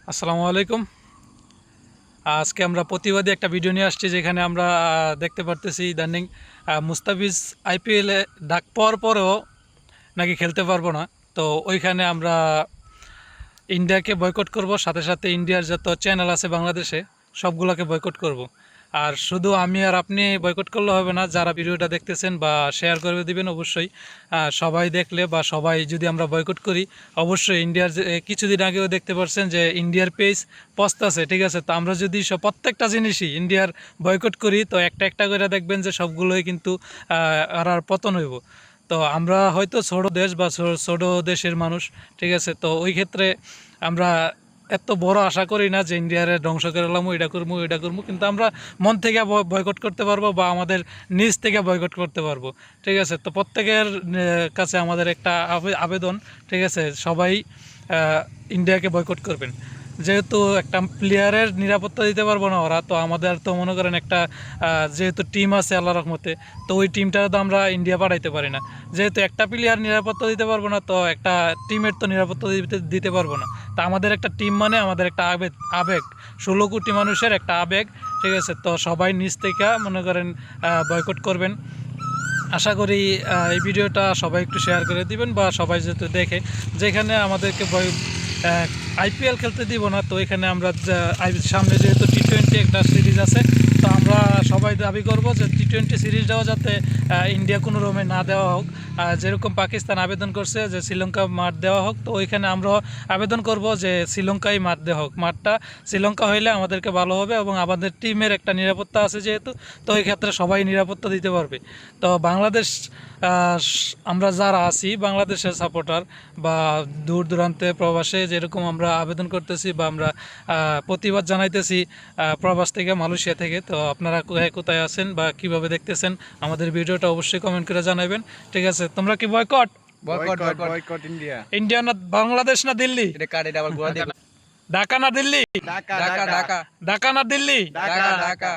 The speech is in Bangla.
আসসালামু আলাইকুম। আজকে আমরা প্রতিবাদী একটা ভিডিও নিয়ে আসছি, যেখানে আমরা দেখতে পারতেছি ইদানিং মুস্তাফিজ আইপিএলে ডাক পাওয়ার পরেও নাকি খেলতে পারবো না। তো ওইখানে আমরা ইন্ডিয়াকে বয়কট করব, সাথে সাথে ইন্ডিয়ার যত চ্যানেল আছে বাংলাদেশে সবগুলোকে বয়কট করব। আর শুধু আমি আর আপনি বয়কট করলে হবে না, যারা ভিডিওটা দেখতেছেন বা শেয়ার করে দিবেন অবশ্যই। সবাই দেখলে বা সবাই যদি আমরা বয়কট করি, অবশ্যই ইন্ডিয়ার কিছুদিন আগেও দেখতে পাচ্ছেন যে ইন্ডিয়ার পেজ পস্তাছে, ঠিক আছে। তো আমরা যদি প্রত্যেকটা জিনিসই ইন্ডিয়ার বয়কট করি, তো একটা একটা করে দেখবেন যে সবগুলোই কিন্তু আর পতন হইব। তো আমরা হয়তো ছোট দেশ বা ছোট দেশের মানুষ, ঠিক আছে। তো ওই ক্ষেত্রে আমরা এত বড় আশা করি না যে ইন্ডিয়ারে ধ্বংস করলাম, এটা করবো, কিন্তু আমরা মন থেকে বয়কট করতে পারবো বা আমাদের নিজ থেকে বয়কট করতে পারবো, ঠিক আছে। তো প্রত্যেকের কাছে আমাদের একটা আবেদন, ঠিক আছে, সবাই ইন্ডিয়াকে বয়কট করবেন। যেহেতু একটা প্লেয়ারের নিরাপত্তা দিতে পারবো না ওরা, তো আমাদের তো মনে করেন একটা যেহেতু টিম আছে আল্লাহ রহমতে, তো ওই টিমটা তো আমরা ইন্ডিয়া পাঠাইতে পারি না। যেহেতু একটা প্লেয়ার নিরাপত্তা দিতে পারবো না, তো একটা টিমের তো নিরাপত্তা দিতে পারবো না। তা আমাদের একটা টিম মানে আমাদের একটা আবেগ আবেগ 16 কোটি মানুষের একটা আবেগ, ঠিক আছে। তো সবাই নিজ থেকে মনে করেন বয়কট করবেন। আশা করি এই ভিডিওটা সবাই একটু শেয়ার করে দিবেন বা সবাই যেহেতু দেখে, যেখানে আমাদেরকে আইপিএল খেলতে দিব না, তো এখানে আমরা সামনে যেহেতু টি-20 একটা সিরিজ আছে, তো আমরা সবাই দাবি করব যে টি-20 সিরিজটাও যাতে ইন্ডিয়া কোনো রকমে না দেওয়া হোক। যেরকম পাকিস্তান আবেদন করছে যে শ্রীলঙ্কা মাঠ দেওয়া হোক, তো ওইখানে আমরা আবেদন করব যে শ্রীলঙ্কাই মাঠ দেওয়া হোক। মাঠটা শ্রীলঙ্কা হইলে আমাদেরকে ভালো হবে এবং আমাদের টিমের একটা নিরাপত্তা আছে যেহেতু, তো এই ক্ষেত্রে সবাই নিরাপত্তা দিতে পারবে। তো বাংলাদেশ আমরা যারা আছি বাংলাদেশের সাপোর্টার বা দূর দূরান্তে প্রবাসে, যেরকম আমরা আবেদন করতেছি বা আমরা প্রতিবাদ জানাইতেছি প্রবাস থেকে, মালয়েশিয়া থেকে। তো আপনারা কোথায় কোথায় আছেন বা কিভাবে দেখতেছেন আমাদের ভিডিওটা অবশ্যই কমেন্ট করে জানাবেন, ঠিক আছে। তোমরা কি boycott? Boycott boycott boycott India. India না বাংলাদেশ না দিল্লি? এটা কাট, এটা আবার ঘোরা দিয়ে। ঢাকা না দিল্লি? ঢাকা ঢাকা ঢাকা ঢাকা না দিল্লি? ঢাকা ঢাকা।